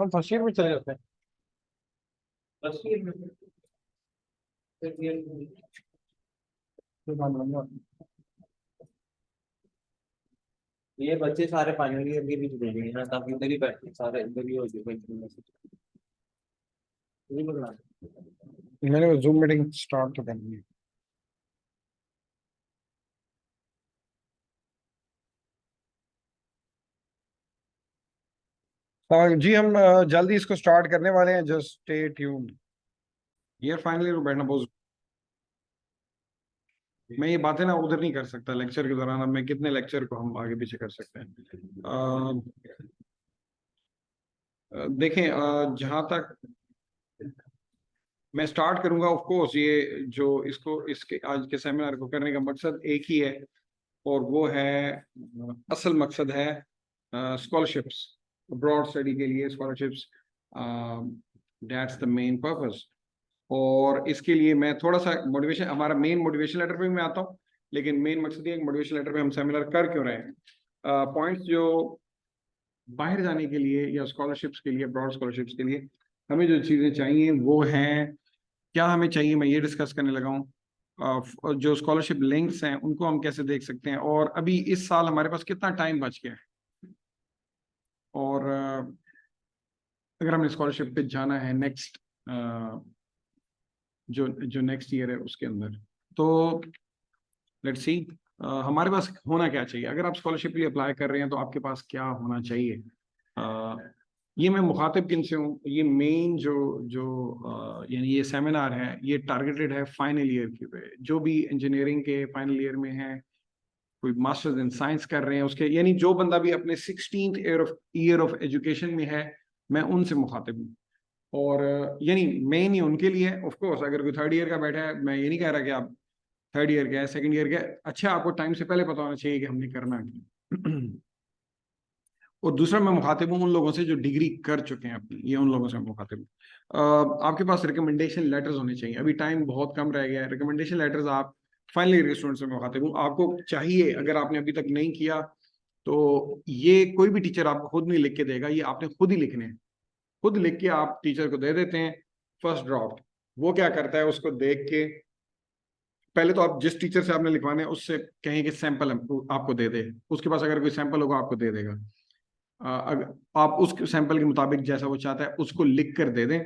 हम first year में चले जाते हैं। ये बच्चे सारे फाइनल ईयर के भी देंगे ना, ताकि इधर ही बैठे सारे इधर ही हो जाए। मैंने जूम मीटिंग स्टार्ट तो करनी है। जी हम जल्दी इसको स्टार्ट करने वाले हैं। Just stay tuned. Year final year में बैठना बहुत, मैं ये बातें ना उधर नहीं कर सकता लेक्चर के दौरान। अब मैं कितने लेक्चर को हम आगे पीछे कर सकते हैं। देखें, जहां तक मैं स्टार्ट करूंगा, ऑफ कोर्स ये जो इसको इसके आज के सेमिनार को करने का मकसद एक ही है, और वो है असल मकसद है स्कॉलरशिप्स, ब्रॉड स्टडी के लिए scholarships. That's the main purpose. और इसके लिए मैं थोड़ा सा मोटिवेशन, हमारा मेन मोटिवेशन लेटर पे भी मैं आता हूँ, लेकिन मेन मकसद ये मोटिवेशन लेटर पे हम सेमिनार कर क्यों रहे हैं। पॉइंट्स जो बाहर जाने के लिए या स्कॉलरशिप्स के लिए, ब्रॉड स्कॉलरशिप्स के लिए हमें जो चीज़ें चाहिए वो हैं, क्या हमें चाहिए, मैं ये डिस्कस करने लगा हूँ। जो स्कॉलरशिप लिंक्स हैं उनको हम कैसे देख सकते हैं, और अभी इस साल हमारे पास कितना टाइम बच गया है, और अगर हमने स्कॉलरशिप पे जाना है नेक्स्ट जो जो नेक्स्ट ईयर है उसके अंदर, तो लेट्स सी हमारे पास होना क्या चाहिए। अगर आप स्कॉलरशिप के लिए अप्लाई कर रहे हैं तो आपके पास क्या होना चाहिए। ये मैं मुखातिब किन से हूँ, ये मेन जो जो यानी ये सेमिनार है ये टारगेटेड है फाइनल ईयर के पे, जो भी इंजीनियरिंग के फाइनल ईयर में है, कोई मास्टर्स इन साइंस कर रहे हैं उसके, यानी जो बंदा भी अपने 16th ईयर ऑफ एजुकेशन में है, मैं उनसे मुखातिब हूँ। और यानी मेन ही उनके लिए। ऑफ कोर्स अगर कोई थर्ड ईयर का बैठा है, मैं ये नहीं कह रहा कि आप थर्ड ईयर का है, सेकंड ईयर का है, अच्छा आपको टाइम से पहले पता होना चाहिए कि हमने करना है। और दूसरा मैं मुखातिब हूँ उन लोगों से जो डिग्री कर चुके हैं अपनी, ये उन लोगों से मैं मुखातिब हूँ। आपके पास रिकमेंडेशन लेटर्स होने चाहिए। अभी टाइम बहुत कम रह गया है, रिकमेंडेशन लेटर्स आप फाइनल ईयर के स्टूडेंट से मुखातिब हूँ, आपको चाहिए। अगर आपने अभी तक नहीं किया तो ये कोई भी टीचर आपको खुद नहीं लिख के देगा, ये आपने खुद ही लिखने हैं। खुद लिख के आप टीचर को दे देते हैं फर्स्ट ड्राफ्ट। वो क्या करता है, उसको देख के पहले तो आप जिस टीचर से आपने लिखवाने हैं उससे कहें कि सैंपल आपको दे दे, उसके पास अगर कोई सैंपल होगा आपको दे देगा। अगर आप उस सैंपल के मुताबिक जैसा वो चाहता है उसको लिख कर दे दें।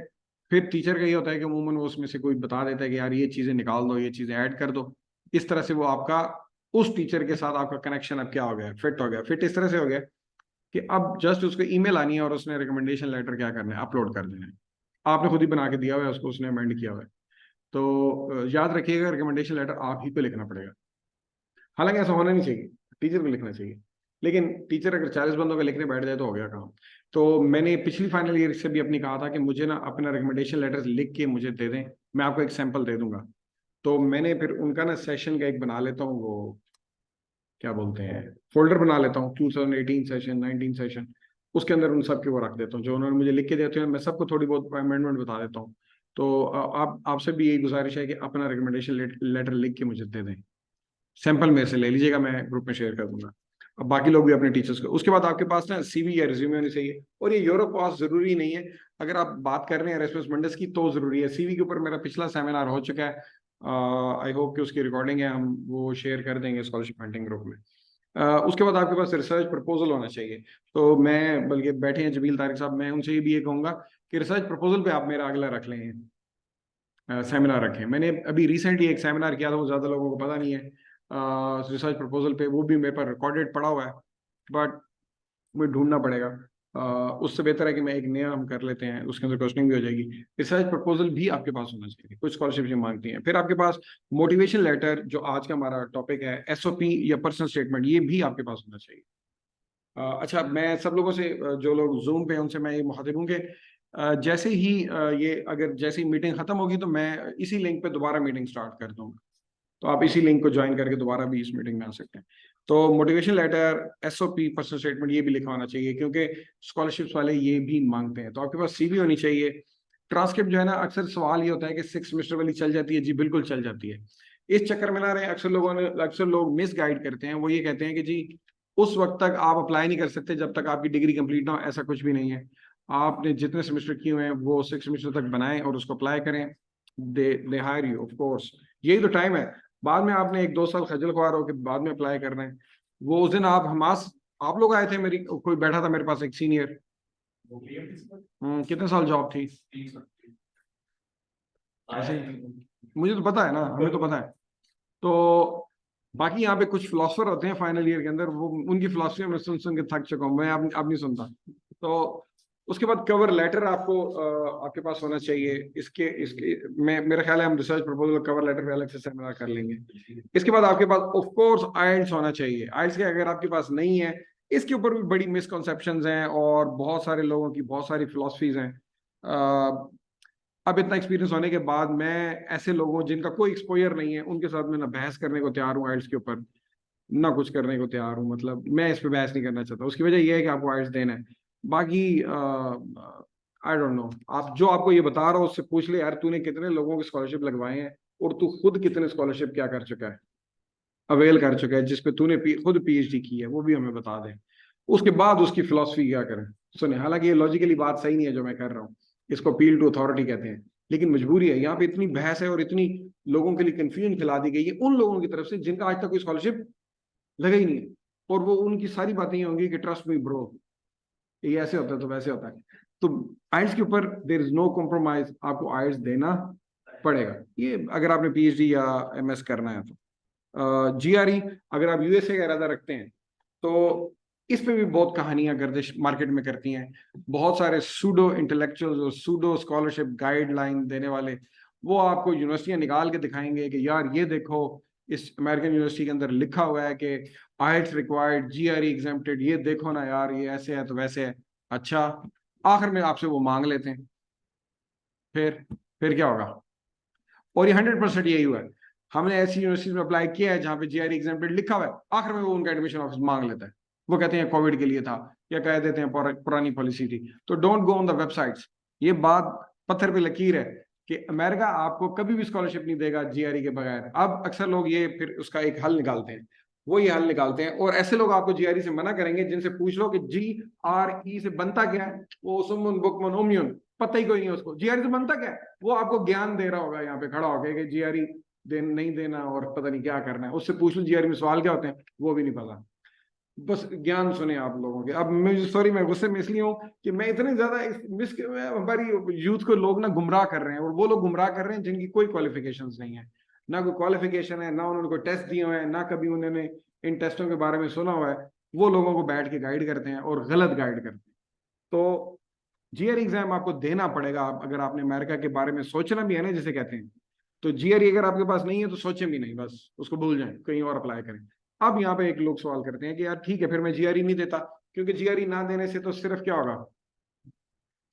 फिर टीचर का ये होता है कि अमूमन वो उसमें से कोई बता देता है कि यार ये चीज़ें निकाल दो, ये चीज़ें ऐड कर दो। इस तरह से वो आपका उस टीचर के साथ आपका कनेक्शन अब क्या हो गया, फिट हो गया। फिट इस तरह से हो गया कि अब जस्ट उसको ईमेल आनी है और उसने रिकमेंडेशन लेटर क्या करना है, अपलोड कर देना है। आपने खुद ही बना के दिया हुआ है उसको, उसने अमेंड किया हुआ है। तो याद रखिएगा रिकमेंडेशन लेटर आप ही को लिखना पड़ेगा। हालांकि ऐसा होना नहीं चाहिए, टीचर को लिखना चाहिए, लेकिन टीचर अगर 40 बंदों का लिखने बैठ जाए तो हो गया काम। तो मैंने पिछली फाइनल ईयर से भी अपनी कहा था कि मुझे ना अपना रिकमेंडेशन लेटर्स लिख के मुझे दे दें, मैं आपको एक सैंपल दे दूंगा। तो मैंने फिर उनका ना सेशन का एक बना लेता हूँ, वो क्या बोलते हैं, फोल्डर बना लेता हूँ, 2018 सेशन, 19 सेशन, उसके अंदर उन सब के वो रख देता हूँ जो उन्होंने मुझे लिख के देते हैं। मैं सबको थोड़ी बहुत अमेंडमेंट बता देता हूँ। तो आप आपसे भी यही गुजारिश है कि अपना रिकमेंडेशन लेटर लिख के मुझे दे दें। सैंपल मेरे से ले लीजिएगा, मैं ग्रुप में शेयर कर दूंगा। अब बाकी लोग भी अपने टीचर्स को। उसके बाद आपके पास ना सीवी या रिज्यूमे होनी चाहिए। और ये यूरोप पास जरूरी नहीं है, अगर आप बात कर रहे हैं एरास्मस मंडस की तो जरूरी है। सीवी के ऊपर मेरा पिछला सेमिनार हो चुका है, आई होप कि उसकी रिकॉर्डिंग है, हम वो शेयर कर देंगे स्कॉलरशिप हंटिंग ग्रुप में। उसके बाद आपके पास रिसर्च प्रपोजल होना चाहिए। तो मैं, बल्कि बैठे हैं जमील तारिक साहब, मैं उनसे भी ये कहूंगा कि रिसर्च प्रपोजल पे आप मेरा अगला रख लें, सेमिनार रखें। मैंने अभी रिसेंटली एक सेमिनार किया था, वो ज़्यादा लोगों को पता नहीं है, रिसर्च प्रपोजल पे, वो भी मेरे पास रिकॉर्डेड पड़ा हुआ है, बट मुझे ढूंढना पड़ेगा। उससे बेहतर है कि मैं एक नया हम कर लेते हैं, उसके अंदर क्वेश्चनिंग भी हो जाएगी। रिसर्च प्रपोजल भी आपके पास होना चाहिए, कुछ स्कॉलरशिप ये मांगती हैं। फिर आपके पास मोटिवेशन लेटर, जो आज का हमारा टॉपिक है, एसओपी या पर्सनल स्टेटमेंट, ये भी आपके पास होना चाहिए। अच्छा, मैं सब लोगों से जो लोग जूम पे हैं उनसे मैं ये मुखातिब हूँ कि जैसे ही ये अगर जैसे ही मीटिंग खत्म होगी तो मैं इसी लिंक पे दोबारा मीटिंग स्टार्ट कर दूंगा, तो आप इसी लिंक को ज्वाइन करके दोबारा भी इस मीटिंग में आ सकते हैं। तो motivation letter, SOP, personal statement, ये भी लिखा होना चाहिए क्योंकि स्कॉलरशिप्स वाले ये भी मांगते हैं। तो आपके पास सीवी होनी चाहिए। ट्रांसक्रिप्ट जो है ना, अक्सर सवाल ये होता है कि 6 सेमेस्टर वाली चल जाती है। जी बिल्कुल चल जाती है। इस चक्कर में ना रहे, अक्सर लोग मिस गाइड करते हैं। वो ये कहते हैं कि जी उस वक्त तक आप अप्लाई नहीं कर सकते जब तक आपकी डिग्री कंप्लीट ना हो। ऐसा कुछ भी नहीं है। आपने जितने सेमेस्टर किए हुए हैं वो 6 सेमेस्टर तक बनाएं और उसको अप्लाई करें। They hire you, of course. यही तो टाइम है। बाद में आपने 1-2 साल खजल खुआर होकर बाद में अप्लाई करना है। वो उस दिन आप लोग आए थे, मेरी कोई बैठा था मेरे पास, एक सीनियर। कितने साल जॉब थी ऐसे? मुझे तो पता है ना, हमें तो पता है। तो बाकी यहाँ पे कुछ फिलोसफर होते हैं फाइनल ईयर के अंदर, वो उनकी फिलोसफी में सुन सुन के थक चुका हूँ मैं, अब नहीं सुनता। तो उसके बाद कवर लेटर आपको आपके पास होना चाहिए। इसके इसके मेरा ख्याल है हम रिसर्च प्रपोजल कवर लेटर पे अलग से सेमिनार कर लेंगे। इसके बाद आपके पास ऑफ कोर्स आइल्स होना चाहिए। आइल्स के अगर आपके पास नहीं है, इसके ऊपर भी बड़ी मिसकॉन्सेप्शंस हैं और बहुत सारे लोगों की बहुत सारी फिलोसफीज हैं। अब इतना एक्सपीरियंस होने के बाद मैं ऐसे लोगों जिनका कोई एक्सपोजर नहीं है उनके साथ में ना बहस करने को तैयार हूँ आइल्स के ऊपर, ना कुछ करने को तैयार हूँ। मतलब मैं इस पे बहस नहीं करना चाहता। उसकी वजह यह है कि आपको आइल्स देना है। बाकी आई डोंट नो, आप जो आपको ये बता रहा हो उससे पूछ ले यार, तूने कितने लोगों की स्कॉलरशिप लगवाए हैं और तू खुद कितने स्कॉलरशिप क्या कर चुका है, अवेल कर चुका है, जिसपे तूने खुद पीएचडी की है, वो भी हमें बता दे। उसके बाद उसकी फिलॉसफी क्या करें सुने। हालांकि ये लॉजिकली बात सही नहीं है जो मैं कर रहा हूँ, इसको अपील टू अथॉरिटी कहते हैं, लेकिन मजबूरी है। यहाँ पे इतनी बहस है और इतनी लोगों के लिए कंफ्यूजन फैला दी गई है उन लोगों की तरफ से जिनका आज तक कोई स्कॉलरशिप लगा ही नहीं है। और वो उनकी सारी बातें ये होंगी कि ट्रस्ट मी ब्रो, ये ऐसे होता है तो वैसे होता है। तो आइल्स के ऊपर देयर इज नो कॉम्प्रोमाइज, आपको आइल्स देना पड़ेगा, ये अगर आपने पीएचडी या एमएस करना है तो। जीआरई अगर आप यूएसए का इरादा रखते हैं तो इस पे भी बहुत कहानियां गर्दिश मार्केट में करती हैं। बहुत सारे सूडो इंटेलेक्चुअल्स और सूडो स्कॉलरशिप गाइडलाइन देने वाले, वो आपको यूनिवर्सिटियां निकाल के दिखाएंगे कि यार ये देखो इस अमेरिकन यूनिवर्सिटी के अंदर लिखा हुआ है कि आइल्स रिक्वायर्ड, जीआरई एग्जेम्प्टेड, ये देखो ना यार ये ऐसे है तो वैसे है। अच्छा, आखिर में आपसे वो मांग लेते हैं, फिर क्या होगा? और ये 100% यही हुआ है। हमने ऐसी यूनिवर्सिटी में अप्लाई किया है जहां पे जीआरई एग्जेम्प्टेड लिखा हुआ है, आखिर में वो उनका एडमिशन ऑफिस मांग लेता है। वो कहते हैं कोविड के लिए था, या कह देते हैं पुरानी पॉलिसी थी। तो don't go on the websites. ये बात पत्थर पे लकीर है कि अमेरिका आपको कभी भी स्कॉलरशिप नहीं देगा जीआरई के बगैर। अब अक्सर लोग ये फिर उसका एक हल निकालते हैं, वो ये हल निकालते हैं, और ऐसे लोग आपको जीआरई से मना करेंगे जिनसे पूछ लो कि जीआरई से बनता क्या है, वो सुमुन बुकमन उम्युन, पता ही कोई नहीं उसको जीआरई से बनता क्या है। वो आपको ज्ञान दे रहा होगा यहाँ पे खड़ा होकर कि जीआरई नहीं देना और पता नहीं क्या करना है। उससे पूछ लो जीआरई में सवाल क्या होते हैं, वो भी नहीं पता। बस ज्ञान सुने आप लोगों के। अब मुझे सॉरी, मैं गुस्से में इसलिए हूँ कि मैं इतने ज्यादा हमारी यूथ को लोग ना गुमराह कर रहे हैं, और वो लोग गुमराह कर रहे हैं जिनकी कोई क्वालिफिकेशंस नहीं है, ना कोई क्वालिफिकेशन है, ना उन्होंने कोई टेस्ट दिए हुए हैं, ना कभी उन्होंने इन टेस्टों के बारे में सुना हुआ है। वो लोगों को बैठ के गाइड करते हैं और गलत गाइड करते हैं। तो जीआरई एग्जाम आपको देना पड़ेगा अगर आपने अमेरिका के बारे में सोचना भी है ना, जिसे कहते हैं। तो जीआरई अगर आपके पास नहीं है तो सोचें भी नहीं, बस उसको भूल जाएं, कहीं और अप्लाई करें। अब यहाँ पे एक लोग सवाल करते हैं कि यार ठीक है फिर मैं जीआरई नहीं देता, क्योंकि जीआरई ना देने से तो सिर्फ क्या होगा,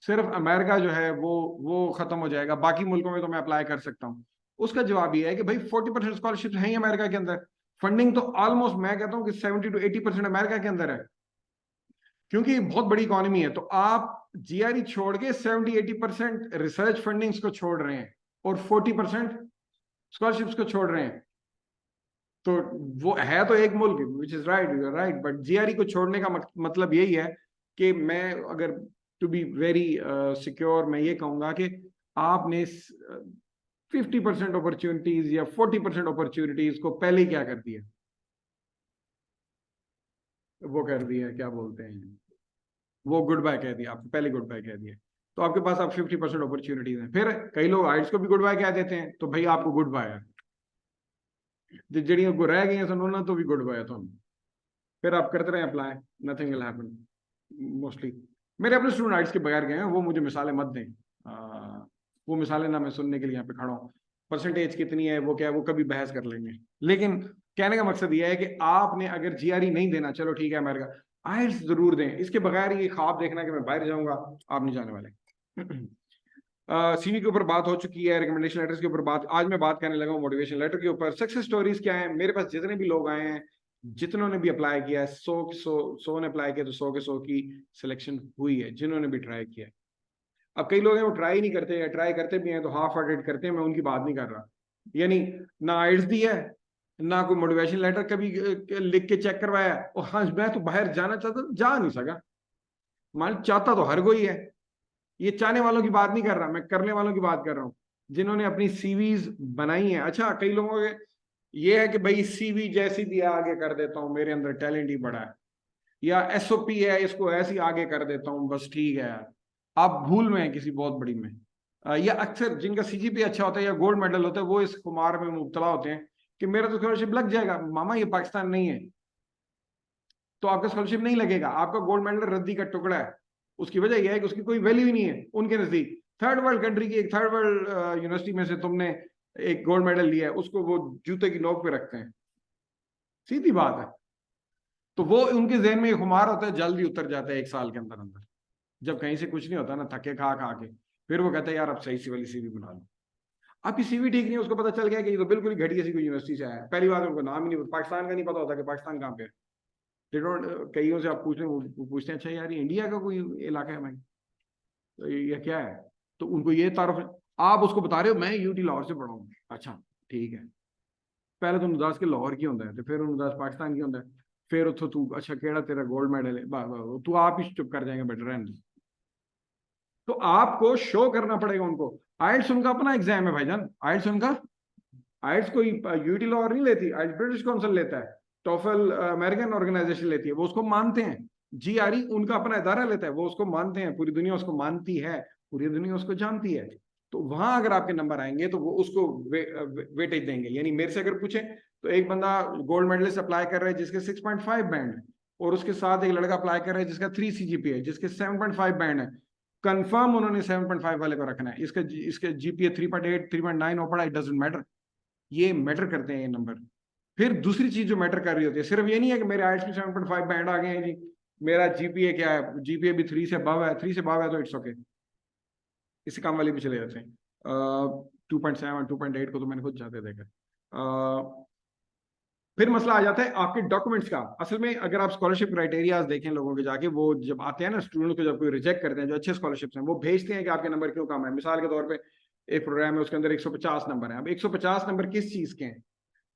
सिर्फ अमेरिका जो है वो खत्म हो जाएगा, बाकी मुल्कों में तो मैं अप्लाई कर सकता हूँ। उसका जवाब ये है कि भाई 40% स्कॉलरशिप है ही अमेरिका के अंदर। फंडिंग तो ऑलमोस्ट मैं कहता हूँ कि 70 to 80% अमेरिका के अंदर है, क्योंकि बहुत बड़ी इकोनॉमी है। तो आप जीआरई छोड़ के 70-80% रिसर्च फंडिंग्स को छोड़ रहे हैं और 40% स्कॉलरशिप्स को छोड़ रहे हैं। तो वो है तो एक मुल्क, which is right, you are right, but GRE को छोड़ने का मतलब यही है कि मैं अगर टू बी वेरी सिक्योर मैं ये कहूंगा कि आपने 50% अपॉर्चुनिटीज या 40% अपॉर्चुनिटीज को पहले ही क्या कर दिया, वो कर दिया, क्या बोलते हैं, वो गुड बाय कह दिया, आपको पहले गुड बाय कह दिया। तो आपके पास आप 50% अपॉर्चुनिटीज हैं। फिर कई लोग आइट्स को भी गुड बाय कह देते हैं, तो भाई आपको गुड बाय है, जड़ियों को रह गई हैं सुनो ना, तो भी गुड बाय है। तो फिर आप करते रहे apply, nothing will happen mostly. मेरे अपने स्टूडेंट आइट्स के बगैर गए हैं, वो मुझे मिसालें मत दें। वो मिसालें ना मैं सुनने के लिए यहाँ पे खड़ा हूँ। परसेंटेज कितनी है, वो क्या है, वो कभी बहस कर लेंगे। लेकिन कहने का मकसद ये है कि आपने अगर जीआरई नहीं देना, चलो ठीक है अमेरिका, आइल्स जरूर दें। इसके बगैर ये ख्वाब देखना कि मैं बाहर जाऊंगा, आप नहीं जाने वाले। सीवी के ऊपर बात हो चुकी है, रिकमेंडेशन लेटर्स के ऊपर बात, आज मैं बात करने लगा हूँ मोटिवेशन लेटर के ऊपर। सक्सेस स्टोरीज क्या है, मेरे पास जितने भी लोग आए हैं, जितनों ने भी अप्लाई किया है, 100 ने अप्लाई किया तो 100 के 100 की सिलेक्शन हुई है, जिन्होंने भी ट्राई किया है। अब कई लोग हैं वो ट्राई नहीं करते, या ट्राई करते भी हैं तो हाफ हार्टेड करते हैं, मैं उनकी बात नहीं कर रहा। यानी ना आइल्स दी है, ना कोई मोटिवेशन लेटर कभी लिख के चेक करवाया, और हाँ मैं तो बाहर जाना चाहता, जा नहीं सका। मान चाहता तो हर कोई है, ये चाहने वालों की बात नहीं कर रहा, मैं करने वालों की बात कर रहा हूँ, जिन्होंने अपनी सीवीज बनाई है। अच्छा, कई लोगों के ये है कि भाई सीवी जैसी भी है आगे कर देता हूँ, मेरे अंदर टैलेंट ही बड़ा है, या एसओपी है इसको ऐसी आगे कर देता हूँ, बस ठीक है यार। आप भूल में हैं किसी बहुत बड़ी में। या अक्सर जिनका सीजीपी अच्छा होता है या गोल्ड मेडल होता है, वो इस कुमार में मुब्तला होते हैं कि मेरा तो स्कॉलरशिप लग जाएगा। मामा ये पाकिस्तान नहीं है, तो आपका स्कॉलरशिप नहीं लगेगा, आपका गोल्ड मेडल रद्दी का टुकड़ा है। उसकी वजह यह है कि उसकी कोई वैल्यू ही नहीं है उनके नजदीक। थर्ड वर्ल्ड कंट्री की एक थर्ड वर्ल्ड यूनिवर्सिटी में से तुमने एक गोल्ड मेडल लिया है, उसको वो जूते की नोक पे रखते हैं, सीधी बात है। तो वो उनके जहन में खुमार होता है, जल्दी उतर जाता है 1 साल के अंदर अंदर, जब कहीं से कुछ नहीं होता ना, थके खा खा के। फिर वो कहता है यार अब सही सी वाली सीवी बना लो। आपकी सीवी ठीक नहीं है, उसको पता चल गया कि ये तो बिल्कुल ही घटिया सी कोई यूनिवर्सिटी से आया है। पहली बात उनको नाम ही नहीं, पाकिस्तान का नहीं पता होता कि पाकिस्तान कहाँ पे है। कईयों से आप पूछते हैं, वो पूछते हैं अच्छा यार ये इंडिया का कोई इलाका है भाई, तो ये क्या है? तो उनको ये तारुफ, आप उसको बता रहे हो मैं यूटी लाहौर से पढ़ा हूँ, अच्छा ठीक है। पहले तो उनदास के लाहौर की होता है, तो फिर उनदास पाकिस्तान की होता है, फिर उतो तू अच्छा केड़ा तेरा गोल्ड मेडल है, तू आप ही चुप कर जाएंगे, बेटर रहने। तो आपको शो करना पड़ेगा उनको। आइल्स उनका अपना एग्जाम है भाईजान, आइल्स उनका, आइल्स कोई यूटी लाहौर नहीं लेती, आइल्स ब्रिटिश काउंसिल लेता है, टोफल अमेरिकन ऑर्गेनाइजेशन लेती है, वो उसको मानते हैं। जीआरई उनका अपना इदारा लेता है, वो उसको मानते हैं, पूरी दुनिया उसको मानती है, पूरी दुनिया उसको जानती है। तो वहां अगर आपके नंबर आएंगे तो वो उसको वेटेज देंगे। यानी मेरे से अगर पूछे तो एक बंदा गोल्ड मेडलिस्ट अप्लाई कर रहा है जिसके 6.5 बैंड है, और उसके साथ एक लड़का अप्लाई कर रहा है जिसका 3 सीजीपीए है, जिसके 7.5 बैंड है। कंफर्म उन्होंने 7.5 वाले को रखना है। इसके जीपीए 3.8 3.9 हो पड़ा, इट डजंट मैटर। ये मैटर करते हैं ये नंबर। फिर दूसरी चीज जो मैटर कर रही होती है, सिर्फ ये नहीं है कि मेरे आइल्स में 7.5 बैंड आ गए हैं जी, मेरा जीपीए क्या है, जीपीए भी 3 से अबव है, 3 से अबव है तो इट्स ओके, इससे काम वाले भी चले जाते हैं। 2.7 2.8 को तो मैंने खुद जाते देखा। फिर मसला आ जाता है आपके डॉक्यूमेंट्स का। असल में अगर आप स्कॉलरशिप क्राइटेरियाज देखें लोगों के जाके, वो जब आते हैं ना स्टूडेंट को, जब कोई रिजेक्ट करते हैं जो अच्छे स्कॉलरशिप्स हैं, वो भेजते हैं कि आपके नंबर क्यों कम है। मिसाल के तौर पे एक प्रोग्राम है उसके अंदर 150 नंबर है। अब 150 नंबर किस चीज के हैं?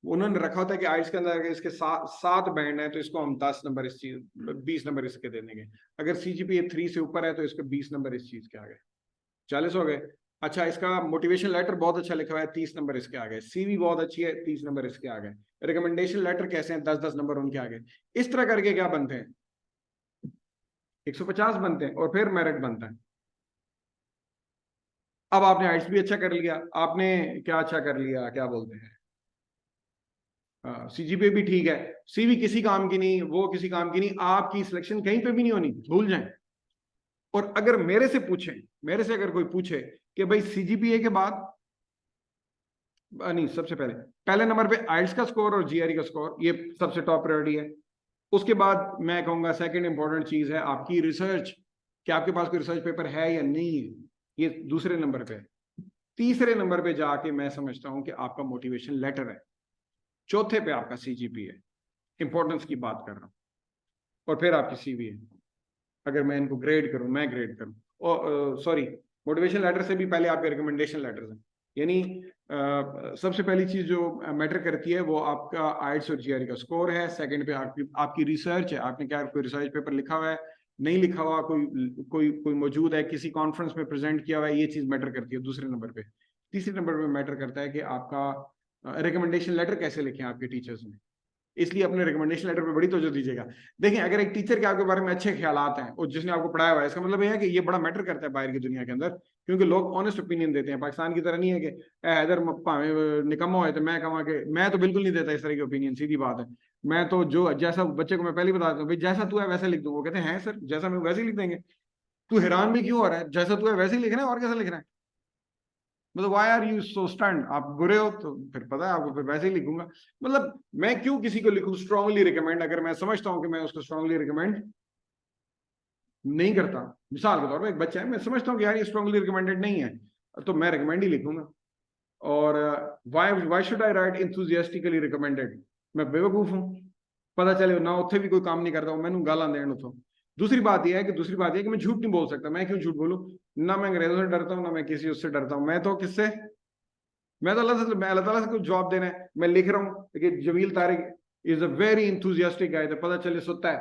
उन्होंने रखा होता है कि आइल्स के अंदर अगर इसके 7 बैंड है तो इसको हम 10 नंबर इस चीज, 20 नंबर इसके दे देंगे। अगर सीजीपीए 3 से ऊपर है तो इसके 20 नंबर इस चीज के आ गए, 40 हो गए। अच्छा, इसका मोटिवेशन लेटर बहुत अच्छा लिखा हुआ है, 30 नंबर इसके आ गए। सीवी बहुत अच्छी है, 30 नंबर इसके आ गए। रिकमेंडेशन लेटर कैसे हैं, 10-10 नंबर उनके आ गए। इस तरह करके क्या बनते हैं, 150 बनते हैं, और फिर मेरिट बनता है। अब आपने आइट्स भी अच्छा कर लिया, आपने क्या अच्छा कर लिया, क्या बोलते हैं, सीजीपीए भी ठीक है, सीवी किसी काम की नहीं, वो किसी काम की नहीं, आपकी सिलेक्शन कहीं पे भी नहीं होनी, भूल जाएं। और अगर मेरे से पूछें, मेरे से अगर कोई पूछे कि भाई सीजीपीए के बाद, नहीं, सबसे पहले पहले नंबर पे आइल्स का स्कोर और जीआरई का स्कोर, ये सबसे टॉप प्रायोरिटी है। उसके बाद मैं कहूंगा सेकंड इंपॉर्टेंट चीज है आपकी रिसर्च, कि आपके पास कोई रिसर्च पेपर है या नहीं है, ये दूसरे नंबर पे। तीसरे नंबर पे जाके मैं समझता हूं कि आपका मोटिवेशन लेटर है। चौथे पे आपका सीजीपीए, इंपॉर्टेंस की बात कर रहा हूं, और फिर आपकी सीवी है। अगर मैं इनको ग्रेड करूं, मैं ग्रेड करूं, और सॉरी, मोटिवेशन लेटर से भी पहले आपके रिकमेंडेशन लेटर्स हैं। यानी सबसे पहली चीज जो मैटर करती है वो आपका आइल्स और जीआरई का स्कोर है। सेकंड पे आपकी रिसर्च है, आपने क्या कोई रिसर्च पेपर लिखा हुआ है, नहीं लिखा हुआ, कोई मौजूद है, किसी कॉन्फ्रेंस में प्रेजेंट किया हुआ है, ये चीज मैटर करती है दूसरे नंबर पे। तीसरे नंबर पे मैटर करता है कि आपका रिकमेंडेशन लेटर कैसे लिखे हैं आपके टीचर्स ने। इसलिए अपने रिकमेंडेशन लेटर पे बड़ी तवज्जो दीजिएगा। देखें, अगर एक टीचर के आपके बारे में अच्छे ख्यालात हैं और जिसने आपको पढ़ाया हुआ है, इसका मतलब यह है कि ये बड़ा मैटर करता है बाहर की दुनिया के अंदर, क्योंकि लोग ऑनेस्ट ओपिनियन देते हैं। पाकिस्तान की तरह नहीं है कि इधर भावे निकम्मा हो तो मैं कहूँ कि, मैं तो बिल्कुल नहीं देता इस तरह की ओपिनियन, सीधी बात है। मैं तो जो जैसा बच्चे को मैं पहले बता दूं, भाई जैसा तू है वैसे लिख दूं, वो कहते हैं सर जैसा मैं वैसे ही लिख देंगे। तू हैरान भी क्यों हो रहा है, जैसा तू है वैसे ही लिखना है, और कैसा लिखना है? मतलब why are you so stunt, आप बुरे हो तो फिर पता है आपको, फिर वैसे ही लिखूंगा। मतलब मैं क्यों किसी को लिखूं स्ट्रांगली रिकमेंड, अगर मैं समझता हूं कि मैं उसको स्ट्रांगली रिकमेंड नहीं करता। मिसाल के तौर पर एक बच्चा है, मैं समझता हूँ कि यार ये स्ट्रांगली रिकमेंडेड नहीं है, तो मैं रिकमेंड ही लिखूंगा। और why should I write enthusiastically recommended, मैं बेवकूफ हूँ? पता चले ना उत्थे भी कोई काम नहीं करता हूँ, मैंने गाला देन उठो। दूसरी बात यह है कि मैं झूठ नहीं बोल सकता। मैं क्यों झूठ बोलूं? ना मैं अंग्रेजों से डरता हूँ, ना मैं किसी उससे डरता हूँ। मैं तो किससे, मैं तो अल्लाह ताला से कुछ जवाब देना है। मैं लिख रहा हूँ कि Jameel Tariq is a very enthusiastic guy, तो पता चले सुता है,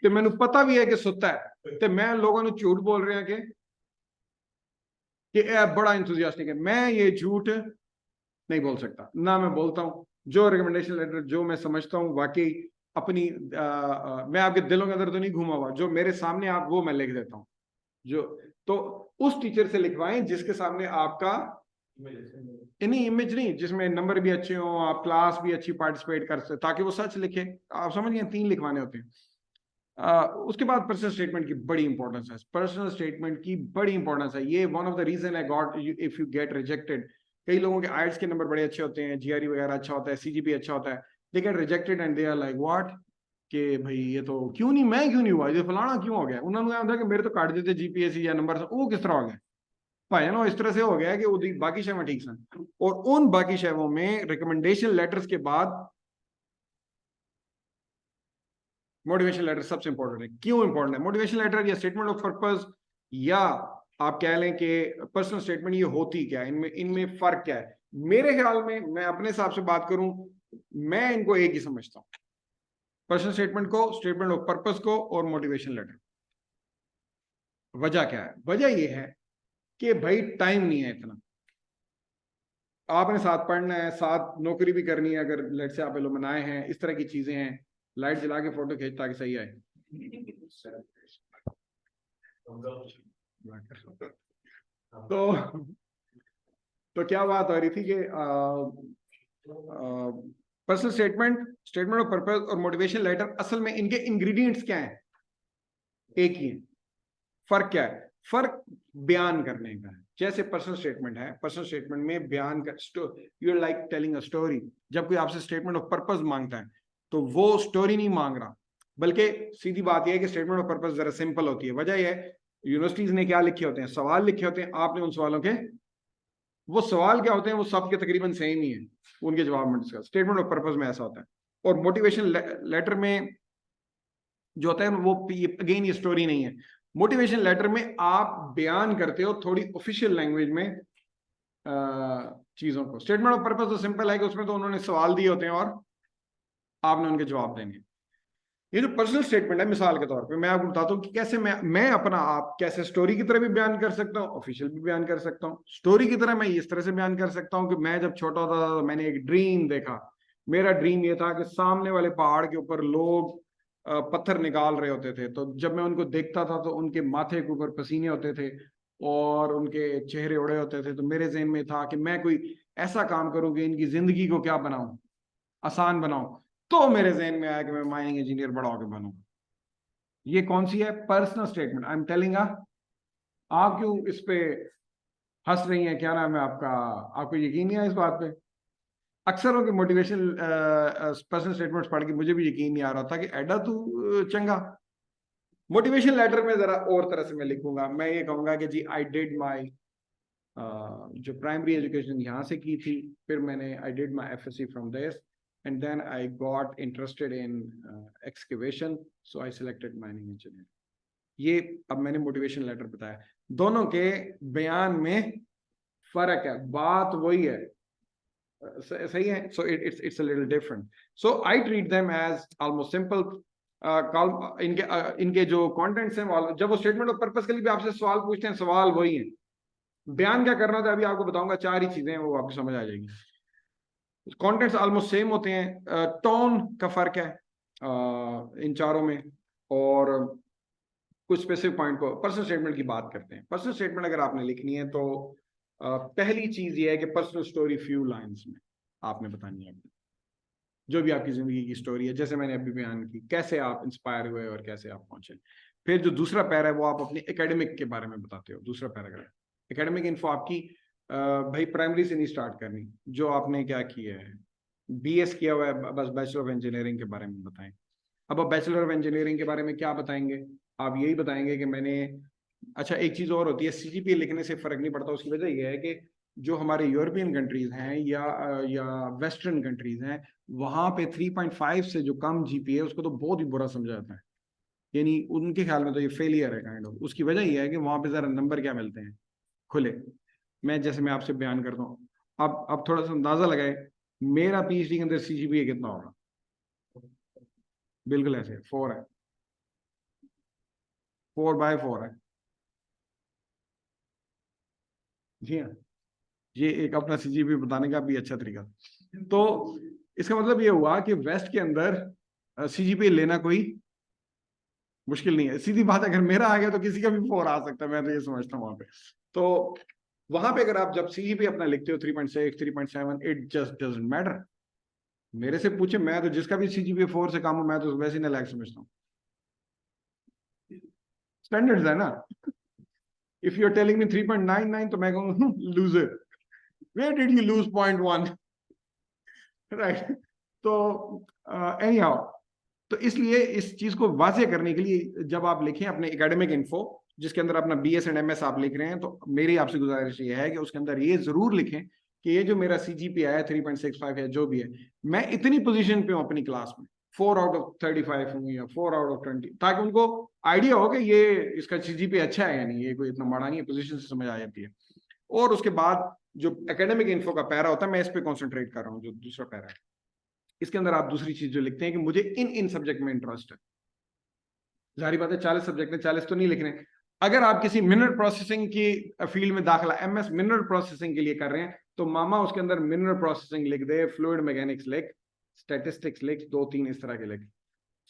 तो मैंने पता भी है कि सुता है, तो मैं लोगों ने झूठ बोल रहे हैं कि कि बड़ा इंथुजियास्टिक है, मैं ये झूठ नहीं बोल सकता, ना मैं बोलता हूँ। जो रिकमेंडेशन लेटर जो मैं समझता हूँ वाकई अपनी मैं आपके दिलों के अंदर तो नहीं घूमा हुआ, जो मेरे सामने आप वो मैं लिख देता हूँ। जो तो उस टीचर से लिखवाएं जिसके सामने आपका नहीं इमेज नहीं, जिसमें नंबर भी अच्छे हो, आप क्लास भी अच्छी पार्टिसिपेट कर सकते, ताकि वो सच लिखे। आप समझ गए, 3 लिखवाने होते हैं। उसके बाद पर्सनल स्टेटमेंट की बड़ी इंपॉर्टेंस है, पर्सनल स्टेटमेंट की बड़ी इंपॉर्टेंस है। ये one of the reason I got if you get rejected. कई लोगों के आइल्स के नंबर बड़े अच्छे होते हैं, जीआरई वगैरह अच्छा होता है, सीजीपी अच्छा होता है, they get rejected and they are like what, कि भाई ये तो क्यों नहीं, मैं क्यों नहीं हुआ, ये फलाना क्यों हो गया। उन्होंने कहा कि मेरे तो काट देते जीपीएससी या नंबर, वो किस तरह हो गया भाई ना, इस तरह से हो गया कि वो बाकी शय में ठीक सन। और उन बाकी शयों में रिकमेंडेशन लेटर्स के बाद मोटिवेशन लेटर सबसे इंपॉर्टेंट है। क्यों इंपॉर्टेंट है मोटिवेशन लेटर या स्टेटमेंट ऑफ पर्पस, या आप कह लें कि पर्सनल स्टेटमेंट, ये होती क्या है, इनमें इनमें फर्क क्या है। मेरे ख्याल में, मैं अपने हिसाब से बात करूं, मैं इनको एक ही समझता हूं, पर्सनल स्टेटमेंट को, स्टेटमेंट ऑफ पर्पस को, और मोटिवेशन लेटर। वजह क्या है? वजह ये है कि भाई टाइम नहीं है इतना, आपने साथ पढ़ना है, साथ नौकरी भी करनी है, अगर लेट से आप एलुमनाई हैं, इस तरह की चीजें हैं, लाइट जला के फोटो खींच ताकि सही आए। तो क्या बात हो रही थी कि personal statement, statement of purpose और मोटिवेशन लेटर, असल में इनके इंग्रेडिएंट्स क्या हैं? एक ही है। फर्क क्या है? फर्क बयान करने का है। जैसे पर्सनल स्टेटमेंट है, पर्सनल स्टेटमेंट में बयान का, you are like telling a story. जब कोई आपसे स्टेटमेंट ऑफ पर्पस मांगता है तो वो स्टोरी नहीं मांग रहा, बल्कि सीधी बात यह है कि स्टेटमेंट ऑफ पर्पस जरा सिंपल होती है। वजह यह है, यूनिवर्सिटीज ने क्या लिखे होते हैं, सवाल लिखे होते हैं, आपने उन सवालों के, वो सवाल क्या होते हैं, वो सबके तकरीबन सेम ही है, उनके जवाब में डिस्कस। स्टेटमेंट ऑफ पर्पस में ऐसा होता है। और मोटिवेशन लेटर में जो होता है वो अगेन ये स्टोरी नहीं है। मोटिवेशन लेटर में आप बयान करते हो थोड़ी ऑफिशियल लैंग्वेज में चीजों को। स्टेटमेंट ऑफ पर्पस तो सिंपल है कि उसमें तो उन्होंने सवाल दिए होते हैं और आपने उनके जवाब देने। ये जो पर्सनल स्टेटमेंट है, मिसाल के तौर पे मैं आपको बताता हूँ कि कैसे मैं अपना आप कैसे स्टोरी की तरह भी बयान कर सकता हूँ, ऑफिशियल भी बयान कर सकता हूँ। स्टोरी की तरह मैं इस तरह से बयान कर सकता हूँ कि मैं जब छोटा था तो मैंने एक ड्रीम देखा। मेरा ड्रीम ये था कि सामने वाले पहाड़ के ऊपर लोग पत्थर निकाल रहे होते थे, तो जब मैं उनको देखता था तो उनके माथे के ऊपर पसीने होते थे और उनके चेहरे उड़े होते थे। तो मेरे ज़हन में था कि मैं कोई ऐसा काम करूं कि इनकी जिंदगी को क्या बनाऊं, आसान बनाऊं। तो मेरे जहन में आया कि मैं माइनिंग इंजीनियर बड़ा होकर बनूंगा। ये कौन सी है? Personal statement. I am telling. आप क्यों इस पे हंस रही हैं? क्या नाम है आपका? आपको यकीन नहीं है इस बात पे? अक्सर हो कि मोटिवेशन पर्सनल स्टेटमेंट्स पढ़ के मुझे भी यकीन नहीं आ रहा था कि एडा तू चंगा। मोटिवेशन लेटर में जरा और तरह से मैं लिखूंगा। मैं ये कहूंगा कि जी आई डिड माई जो प्राइमरी एजुकेशन यहाँ से की थी, फिर मैंने I did my FSC from this, and then I got interested in excavation, so I selected mining engineer. ये अब मैंने मोटिवेशन लेटर बताया। दोनों के बयान में फर्क है, बात वही है, सही है। So it's a little different. So I treat them as almost simple. इनके जो कंटेंट्स हैं, जब वो स्टेटमेंट ऑफ पर्पस के लिए भी आपसे सवाल पूछते हैं, सवाल वही है। बयान क्या करना था अभी आपको बताऊंगा, 4 ही चीजें हैं, वो आपको समझ आ जाएगी। कंटेंट्स ऑलमोस्ट सेम होते हैं, टोन का फर्क है इन चारों में। और कुछ स्पेसिफिक पॉइंट को पर्सनल स्टेटमेंट की बात करते हैं। पर्सनल स्टेटमेंट अगर आपने लिखनी है तो पहली चीज ये है कि पर्सनल स्टोरी फ्यू लाइंस में आपने बतानी है, जो भी आपकी जिंदगी की स्टोरी है, जैसे मैंने अभी बयान की, कैसे आप इंस्पायर हुए और कैसे आप पहुंचे। फिर जो दूसरा पैरा है वो आप अपने एकेडमिक के बारे में बताते हो। दूसरा पैराग्राफ एकेडमिक इन्फो आपकी, भाई प्राइमरी से नहीं स्टार्ट करनी, जो आपने क्या किया है, बीएस किया हुआ है, बस बैचलर ऑफ इंजीनियरिंग के बारे में बताएं। अब आप बैचलर ऑफ इंजीनियरिंग के बारे में क्या बताएंगे? आप यही बताएंगे कि मैंने, अच्छा एक चीज और होती है, सीजीपीए लिखने से फर्क नहीं पड़ता। उसकी वजह यह है कि जो हमारे यूरोपियन कंट्रीज हैं या वेस्टर्न कंट्रीज हैं, वहां पे 3.5 से जो कम जीपीए उसको तो बहुत ही बुरा समझा जाता है, यानी उनके ख्याल में तो ये फेलियर है काइंड ऑफ। उसकी वजह यह है कि वहां पे जरा नंबर क्या मिलते हैं, खुले। मैं आपसे बयान करता हूँ, अब थोड़ा सा अंदाजा लगाए, मेरा पीएचडी के अंदर सीजीपीए कितना होगा? बिल्कुल ऐसे 4 है, 4/4 है। जी हाँ, ये एक अपना सीजीपीए बताने का भी अच्छा तरीका। तो इसका मतलब ये हुआ कि वेस्ट के अंदर सीजीपीए लेना कोई मुश्किल नहीं है। सीधी बात, अगर मेरा आ गया तो किसी का भी 4 आ सकता है, मैं तो ये समझता हूँ वहां पे। तो वहां पे अगर आप जब सीजीपीए अपना लिखते हो 3.6 3.7, इट जस्ट डजंट मैटर। मेरे से पूछे, मैं तो जिसका भी सीजीपीए 4 से कम हो मैं तो वैसे ही नालायक समझता हूँ। स्टैंडर्ड्स है ना। If you are telling me 3.99 तो मैं कहूँ loser, where did you lose 0.1, right. तो एनी हाउ, तो इसलिए इस चीज को वाजे करने के लिए जब आप लिखें अपने एकेडमिक इन्फो जिसके अंदर अपना बीएस एंड एमएस आप लिख रहे हैं, तो मेरी आपसे गुजारिश ये है कि उसके अंदर ये जरूर लिखें कि ये जो मेरा सीजीपीए आया 3.65 है, जो भी है, मैं इतनी पोजीशन पे हूं अपनी क्लास में, 4/35 हूँ या 4/20, ताकि उनको आइडिया हो कि ये इसका सीजीपीए अच्छा है या नहीं, ये कोई इतना माड़ा नहीं है, पोजीशन से समझ आ जाती है। और उसके बाद जो एकेडमिक इन्फो का पैरा होता है, मैं इस पे कॉन्सेंट्रेट कर रहा हूँ, जो दूसरा पैरा है इसके अंदर आप दूसरी चीज जो लिखते हैं कि मुझे इन इन सब्जेक्ट में इंटरेस्ट है। जारी बात है 40 सब्जेक्ट है, 40 तो नहीं लिख रहे हैं। अगर आप किसी मिनरल प्रोसेसिंग की फील्ड में दाखिला एमएस मिनरल प्रोसेसिंग के लिए कर रहे हैं, तो मामा उसके अंदर मिनरल प्रोसेसिंग लिख दे, फ्लूइड मैकेनिक्स लिख, स्टैटिस्टिक्स लिख, 2-3 इस तरह के लिख।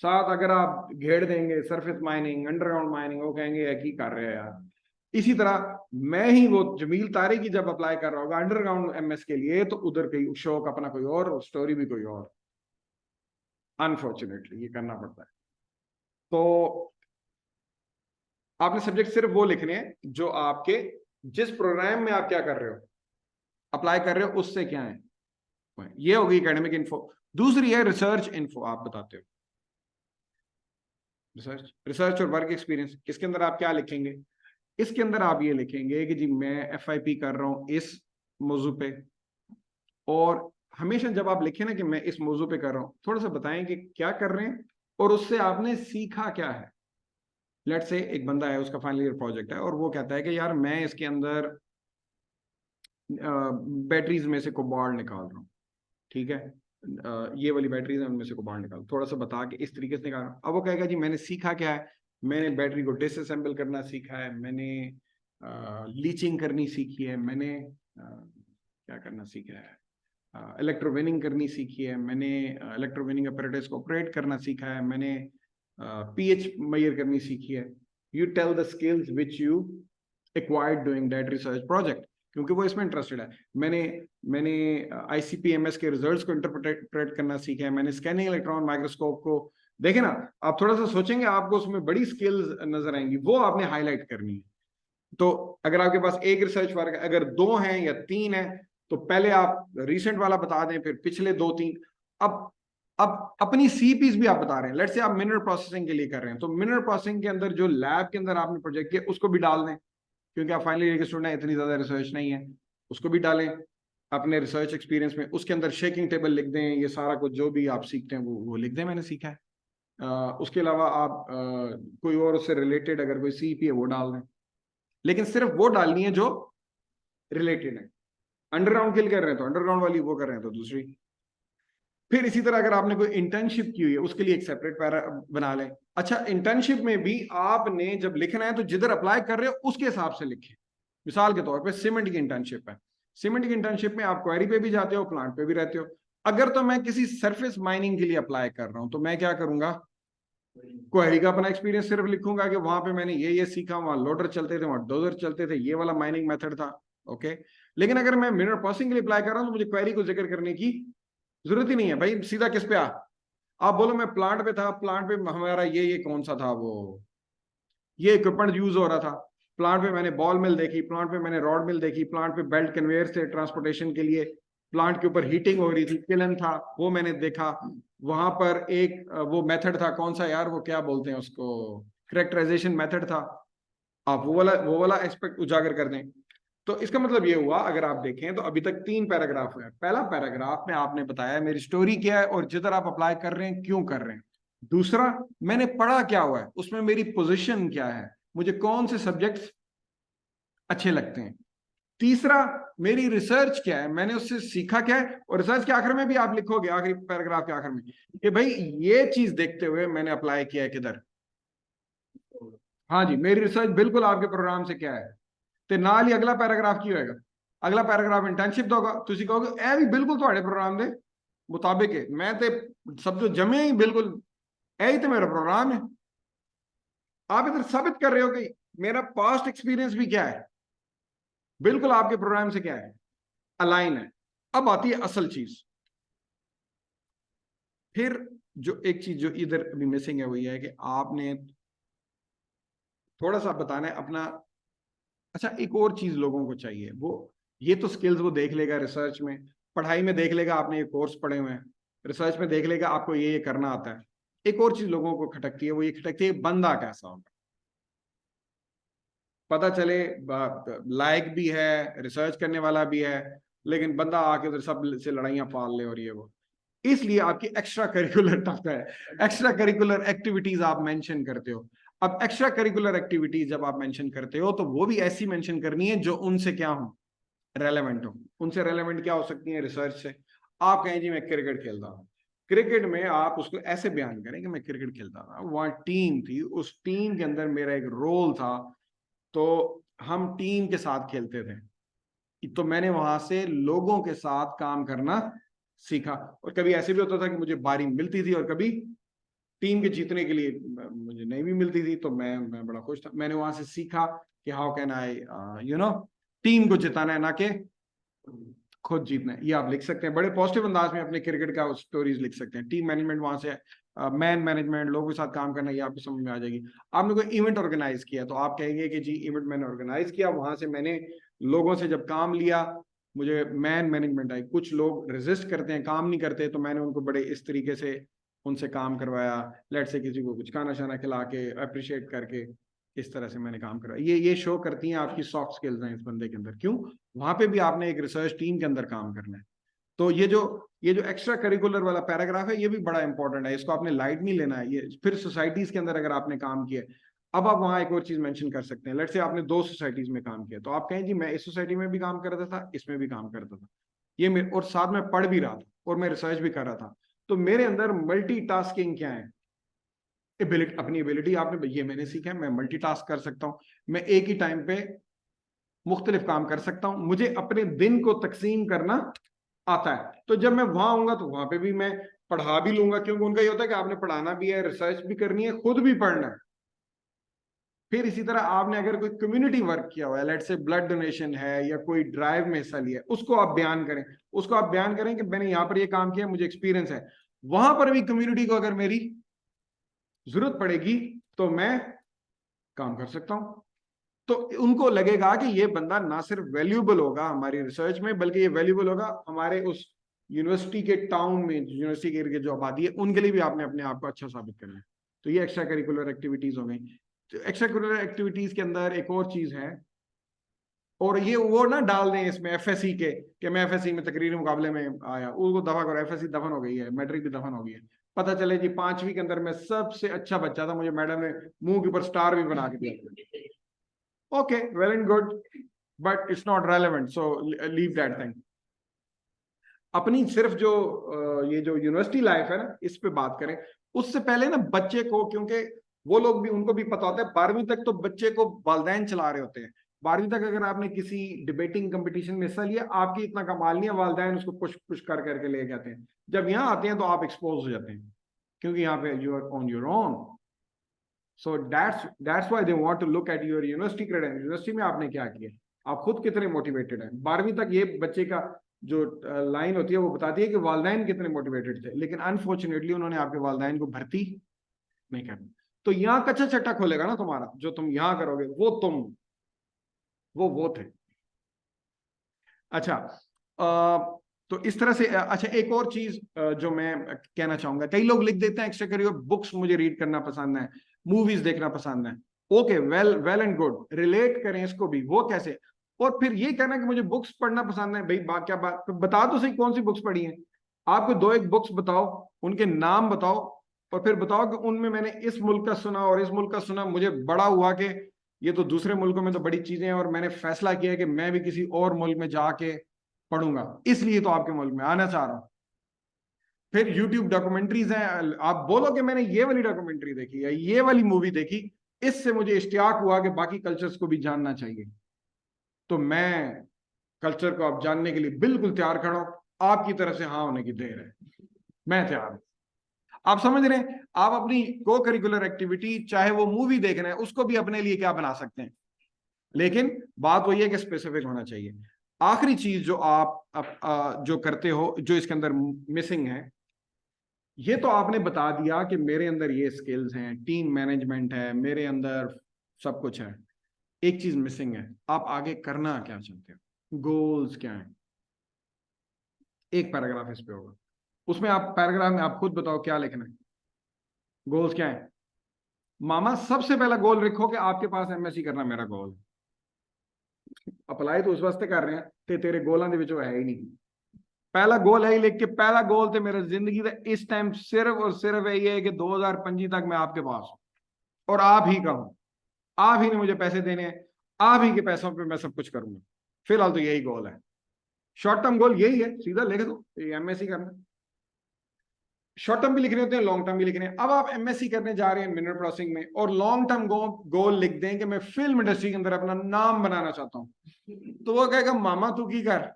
साथ अगर आप घेर देंगे सरफेस माइनिंग, अंडरग्राउंड माइनिंग, वो कहेंगे की कर रहे हैं यार। इसी तरह मैं ही वो जमील तारे की जब अप्लाई कर रहा होगा अंडरग्राउंड एमएस के लिए, तो उधर कहीं शौक अपना कोई और, स्टोरी भी कोई और। अनफॉर्चुनेटली ये करना पड़ता है। तो आपने सब्जेक्ट सिर्फ वो लिखने हैं जो आपके जिस प्रोग्राम में आप क्या कर रहे हो, अप्लाई कर रहे हो, उससे क्या है। ये होगी एकेडमिक इन्फो। दूसरी है रिसर्च इन्फो, आप बताते हो रिसर्च और वर्क एक्सपीरियंस। इसके अंदर आप क्या लिखेंगे? इसके अंदर आप ये लिखेंगे कि जी मैं एफआईपी कर रहा हूं इस मौजू पे, और हमेशा जब आप लिखें ना कि मैं इस मौजू पे कर रहा हूं, थोड़ा सा बताएं कि क्या कर रहे हैं और उससे आपने सीखा क्या है। लेट से एक बंदा है, उसका फाइनल ईयर प्रोजेक्ट है और वो कहता है कि यार मैं इसके अंदर बैटरीज में से कोबाल्ट निकाल रहा हूँ, ठीक है, ये वाली बैटरीज है उनमें से कोबाल्ट निकाल, थोड़ा सा बता के इस तरीके से निकाल रहा हूँ। अब वो कहेगा जी मैंने सीखा क्या है, मैंने बैटरी को डिसअसेंबल करना सीखा है, मैंने लीचिंग करनी सीखी है, मैंने क्या करना सीखा है, इलेक्ट्रोविनिंग करनी सीखी है, मैंने इलेक्ट्रोविनिंग अपैरेटस को ऑपरेट करना सीखा है, मैंने पीएच मेजर करनी सीखी है। You tell the skills which you acquired doing that research project, क्योंकि वो इसमें इंटरेस्टेड है। मैंने मैंने आईसीपीएमएस के रिजल्ट्स को इंटरप्रेट करना सीखा है, मैंने स्कैनिंग इलेक्ट्रॉन माइक्रोस्कोप को, देखे ना, आप थोड़ा सा सोचेंगे आपको उसमें बड़ी स्किल्स नजर आएंगी, वो आपने हाईलाइट करनी है। तो अगर आपके पास एक रिसर्च वर्क है, अगर 2 हैं या 3 है, तो पहले आप रिसेंट वाला बता दें, फिर पिछले 2-3। अब अपनी सीपीस भी आप बता रहे हैं, लेट्स से आप मिनरल प्रोसेसिंग के लिए कर रहे हैं, तो मिनरल प्रोसेसिंग के अंदर जो लैब के अंदर आपने प्रोजेक्ट किया उसको भी डाल दें, क्योंकि आप फाइनल ईयर के स्टूडेंट हैं, इतनी ज्यादा रिसर्च नहीं है, उसको भी डालें अपने रिसर्च एक्सपीरियंस में। उसके अंदर शेकिंग टेबल लिख दें, ये सारा कुछ जो भी आप सीखते हैं वो लिख दें, मैंने सीखा है। उसके अलावा आप कोई और उससे रिलेटेड अगर कोई सीपी है वो डाल दें, लेकिन सिर्फ वो डालनी है जो रिलेटेड है। अंडरग्राउंड के लिए कर रहे हैं तो अंडरग्राउंड वाली, वो कर रहे हैं तो दूसरी। फिर इसी तरह अगर आपने कोई इंटर्नशिप की हुई है उसके लिए एक सेपरेट पैरा बना लें। अच्छा, इंटर्नशिप में भी आपने जब लिखना है तो जिधर अप्लाई कर रहे हो उसके हिसाब से लिखें। मिसाल के तौर पे सीमेंट की इंटर्नशिप है, सीमेंट की इंटर्नशिप में आप क्वेरी पे भी जाते हो, प्लांट पे भी रहते हो। अगर तो मैं किसी सरफेस माइनिंग के लिए अप्लाई कर रहा हूं तो मैं क्या करूंगा, क्वेरी का अपना एक्सपीरियंस सिर्फ लिखूंगा कि वहां पे मैंने ये सीखा, वहां लोडर चलते थे, वहां डोजर चलते थे, ये वाला माइनिंग मेथड था, ओके। लेकिन अगर मैं मिनरल प्रोसेसिंग के लिए अप्लाई कर रहा हूं तो मुझे क्वेरी को जिक्र करने की जरूरत ही नहीं है भाई, सीधा किस पे आप बोलो मैं प्लांट पे था, प्लांट पे हमारा ये कौन सा था, वो ये इक्विपमेंट यूज हो रहा था, प्लांट पे मैंने बॉल मिल देखी, प्लांट पे मैंने रॉड मिल देखी, प्लांट पे बेल्ट कन्वेयर से ट्रांसपोर्टेशन के लिए, प्लांट के ऊपर हीटिंग हो रही थी, किलन था वो मैंने देखा, वहां पर एक वो मेथड था, कौन सा यार, वो क्या बोलते हैं उसको, करेक्टराइजेशन मेथड था। आप वो वाला एस्पेक्ट उजागर कर दें। तो इसका मतलब ये हुआ, अगर आप देखें तो अभी तक 3 पैराग्राफ है। पहला पैराग्राफ में आपने बताया मेरी स्टोरी क्या है और जिधर आप अप्लाई कर रहे हैं क्यों कर रहे हैं। दूसरा, मैंने पढ़ा क्या हुआ है, उसमें मेरी पोजीशन क्या है, मुझे कौन से सब्जेक्ट्स अच्छे लगते हैं। तीसरा, मेरी रिसर्च क्या है, मैंने उससे सीखा क्या है। और रिसर्च के आखिर में भी आप लिखोगे, आखिरी पैराग्राफ के आखिर में, कि भाई ये चीज देखते हुए मैंने अप्लाई किया है किधर। हाँ जी, मेरी रिसर्च बिल्कुल आपके प्रोग्राम से क्या है। तो नाल ही अगला पैराग्राफ की होएगा, अगला पैराग्राफ इंटर्नशिप ਦਾ ਹੋਗਾ, ਤੁਸੀਂ ਕਹੋਗੇ ਇਹ ਵੀ ਬਿਲਕੁਲ ਤੁਹਾਡੇ ਪ੍ਰੋਗਰਾਮ ਦੇ ਮੁਤਾਬਿਕ ਹੈ, ਮੈਂ ਤੇ सब जो जमे ही बिल्कुल यही तो मेरा प्रोग्राम है। आप इधर साबित कर रहे हो कि मेरा पास्ट एक्सपीरियंस भी क्या है, बिल्कुल आपके प्रोग्राम से क्या है, अलाइन है। अब आती है असल चीज। फिर जो एक चीज जो इधर अभी मिसिंग है वो ये है कि आपने थोड़ा सा बताना है अपना। अच्छा, एक और चीज लोगों को चाहिए, वो ये तो स्किल्स वो देख लेगा रिसर्च में, पढ़ाई में देख लेगा आपने ये कोर्स पढ़े हुए हैं, रिसर्च में देख लेगा आपको ये करना आता है। एक और चीज लोगों को खटकती है, वो ये खटकती है बंदा कैसा होगा। पता चले लायक भी है, रिसर्च करने वाला भी है, लेकिन बंदा आके उधर सब से लड़ाइयां पाल ले और ये वो। इसलिए आपकी एक्स्ट्रा करिकुलर टफ है, एक्स्ट्रा करिकुलर एक्टिविटीज आप मेंशन करते हो। अब एक्स्ट्रा करिकुलर एक्टिविटीज जब आप मेंशन करते हो तो वो भी ऐसी मेंशन करनी है जो उनसे क्या हो, रेलेवेंट हो। उनसे रेलेवेंट क्या हो सकती है रिसर्च से। आप कहें जी मैं क्रिकेट खेलता हूँ, क्रिकेट में आप उसको ऐसे बयान करें कि मैं क्रिकेट खेलता था, वहां टीम थी, उस टीम के अंदर मेरा एक रोल था, तो हम टीम के साथ खेलते थे, तो मैंने वहां से लोगों के साथ काम करना सीखा। और कभी ऐसे भी होता था कि मुझे बारी मिलती थी और कभी टीम के जीतने के लिए मुझे नहीं भी मिलती थी, तो मैं बड़ा खुश था। मैंने वहां से सीखा कि हाउ कैन आई टीम को जिताना है, ना कि खुद जीतना है। ये आप लिख सकते हैं बड़े पॉजिटिव अंदाज में, अपने क्रिकेट का स्टोरीज लिख सकते हैं। टीम मैनेजमेंट वहां से मैन मैनेजमेंट, लोगों के साथ काम करना, ये आपको समझ में आ जाएगी। आपने कोई इवेंट ऑर्गेनाइज किया तो आप कहेंगे कि जी इवेंट मैंने ऑर्गेनाइज किया, वहां से मैंने लोगों से जब काम लिया मुझे मैन मैनेजमेंट आई। कुछ लोग रेजिस्ट करते हैं, काम नहीं करते, तो मैंने उनको बड़े इस तरीके से उनसे काम करवाया, लेट से किसी को कुछ खाना शाना खिला के, अप्रिशिएट करके, इस तरह से मैंने काम करवाया। ये शो करती हैं आपकी सॉफ्ट स्किल्स हैं इस बंदे के अंदर। क्यों? वहां पे भी आपने एक रिसर्च टीम के अंदर काम करना है। तो ये जो एक्स्ट्रा करिकुलर वाला पैराग्राफ है ये भी बड़ा इंपॉर्टेंट है, इसको आपने लाइट नहीं लेना है। ये फिर सोसाइटीज के अंदर अगर आपने काम किया, अब आप वहां एक और चीज मेंशन कर सकते हैं। लेट्स से आपने 2 सोसाइटीज में काम किया, तो आप कहें जी मैं इस सोसाइटी में भी काम करता था, इसमें भी काम करता था, ये मेरे, और साथ में पढ़ भी रहा था और मैं रिसर्च भी कर रहा था। तो मेरे अंदर मल्टीटास्किंग क्या है, एबिलिटी, अपनी एबिलिटी आपने, ये मैंने सीखा है, मैं मल्टीटास्क कर सकता हूँ, मैं एक ही टाइम पे मुख्तलिफ काम कर सकता हूँ, मुझे अपने दिन को तकसीम करना आता है। तो जब मैं वहां आऊंगा तो वहां पे भी मैं पढ़ा भी लूंगा, क्योंकि उनका ये होता है कि आपने पढ़ाना भी है, रिसर्च भी करनी है, खुद भी पढ़ना है। फिर इसी तरह आपने अगर कोई कम्युनिटी वर्क किया हुआ है, लेट से ब्लड डोनेशन है या कोई ड्राइव में हिस्सा लिया है, उसको आप बयान करें। उसको आप बयान करें कि मैंने यहाँ पर ये काम किया, मुझे एक्सपीरियंस है। वहां पर भी कम्युनिटी को अगर मेरी जरूरत पड़ेगी तो मैं काम कर सकता हूं। तो उनको लगेगा कि ये बंदा ना सिर्फ वैल्यूएबल होगा हमारी रिसर्च में, बल्कि ये वैल्यूएबल होगा हमारे उस यूनिवर्सिटी के टाउन में, यूनिवर्सिटी के इर्द जो आबादी है उनके लिए भी आपने अपने आप को अच्छा साबित करना है। तो ये एक्स्ट्रा करिकुलर एक्टिविटीज हो गई। तो एक्स्ट्रा करिकुलर एक्टिविटीज के अंदर एक और चीज है, और ये वो ना डाल दें इसमें एफएससी के, कि मैं एफएससी में तकरीरी मुकाबले में आया, उसको दफा करो, एफएससी दफन हो गई है, मैट्रिक भी दफन हो गई है। पता चले जी 5वीं के अंदर मैं सबसे अच्छा बच्चा था, मुझे मैडम ने मुंह के ऊपर स्टार भी बना के दिया। Okay, well and good, but it's not relevant, so leave that thing. अपनी सिर्फ जो ये जो यूनिवर्सिटी लाइफ है ना, इस पे बात करें। उससे पहले ना बच्चे को, क्योंकि वो लोग भी, उनको भी पता होता है 12वीं तक तो बच्चे को वालिदैन चला रहे होते हैं। 12वीं तक अगर आपने किसी डिबेटिंग कंपटीशन में हिस्सा लिया, आपकी इतना कमाल नहीं है, वालिदैन उसको पुश पुश कर करके ले जाते हैं। जब यहाँ आते हैं तो आप एक्सपोज हो जाते हैं, क्योंकि यहाँ पे you are on your own. So that's why they want to look at your university credential. University में आपने क्या किया, आप खुद कितने मोटिवेटेड हैं। 12वीं तक ये बच्चे का जो लाइन होती है वो बताती है कि वालिदैन कितने मोटिवेटेड थे, लेकिन अनफॉर्चुनेटली उन्होंने आपके वालिदैन को भर्ती नहीं करना। तो यहाँ कच्चा चट्टा खोलेगा ना तुम्हारा, जो तुम यहाँ करोगे वो तुम वो थे। अच्छा, तो इस तरह से। अच्छा, एक और चीज जो मैं कहना चाहूंगा, कई लोग लिख देते हैं एक्स्ट्रा करिकुलर बुक्स मुझे रीड करना पसंद है, मूवीज देखना पसंद है। Okay, well and good, relate करें इसको भी। वो कैसे? और फिर ये कहना कि मुझे बुक्स पढ़ना पसंद है, भाई क्या बात, बता दो सही कौन सी बुक्स पढ़ी हैं। आपको 2-1 बुक्स बताओ, उनके नाम बताओ, और फिर बताओ कि उनमें मैंने इस मुल्क का सुना और इस मुल्क का सुना, मुझे बड़ा हुआ कि ये तो दूसरे मुल्कों में तो बड़ी चीजें हैं, और मैंने फैसला किया कि मैं भी किसी और मुल्क में जाके पढ़ूंगा, इसलिए तो आपके मुल्क में आना चाह रहा हूं। फिर यूट्यूब डॉक्यूमेंट्रीज हैं, आप बोलो कि मैंने ये वाली डॉक्यूमेंट्री देखी या ये वाली मूवी देखी, इससे मुझे इश्तियाक हुआ कि बाकी कल्चर्स को भी जानना चाहिए। तो मैं कल्चर को आप जानने के लिए बिल्कुल तैयार खड़ो, आपकी तरफ से हाँ होने की देर है, मैं तैयार हूं। आप समझ रहे हैं, आप अपनी को करिकुलर एक्टिविटी चाहे वो मूवी देखना है उसको भी अपने लिए क्या बना सकते हैं, लेकिन बात वही है कि स्पेसिफिक होना चाहिए। आखिरी चीज जो आप जो करते हो, जो इसके अंदर मिसिंग है, ये तो आपने बता दिया कि मेरे अंदर ये स्किल्स हैं, टीम मैनेजमेंट है, मेरे अंदर सब कुछ है। एक चीज मिसिंग है, आप आगे करना क्या चाहते हो, गोल्स क्या है। एक पैराग्राफ इस पे होगा, उसमें आप पैराग्राफ में आप खुद बताओ क्या लिखना है, गोल्स क्या है। मामा सबसे पहला गोल रखो कि आपके पास एमएससी करना मेरा गोल। अप्लाई तो उस वास्ते कर रहे हैं ते तेरे गोलों के है ही नहीं। पहला गोल है ही लिख के, पहला गोल तो मेरा जिंदगी का इस टाइम सिर्फ और सिर्फ यही है कि 2025 तक मैं आपके पास हूं और आप ही का हूं, आप ही ने मुझे पैसे देने हैं, आप ही के पैसों पे मैं सब कुछ करूंगा। फिलहाल तो यही गोल है, शॉर्ट टर्म गोल यही है, सीधा लिख दो एमएससी करना। शॉर्ट टर्म भी लिखने होते हैं, लॉन्ग टर्म भी लिखने हैं। अब आप एमएससी करने जा रहे हैं मिनरल प्रोसेसिंग में और लॉन्ग टर्म गोल लिख दें कि मैं फिल्म इंडस्ट्री के अंदर अपना नाम बनाना चाहता हूं, तो वो कहेगा मामा तू की कर।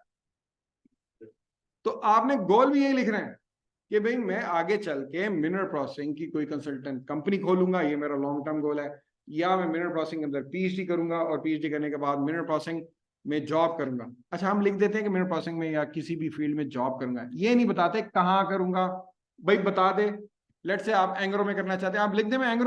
तो आपने गोल भी यही लिखना है कि भाई मैं आगे चल के मिनरल प्रोसेसिंग की कोई कंसल्टेंट कंपनी खोलूंगा, ये मेरा लॉन्ग टर्म गोल है, या मैं मिनरल प्रोसेसिंग के अंदर पीएचडी करूंगा और पीएचडी करने के बाद मिनरल प्रोसेसिंग में जॉब करूंगा। अच्छा, हम लिख देते हैं कि मिनरल प्रोसेसिंग में या किसी भी फील्ड में जॉब करूंगा, ये नहीं बताते कहाँ करूंगा। भाई बता दे, लेट से आप एंग्रो में करना चाहते हैं, आप लिख दे मैं एंग्रो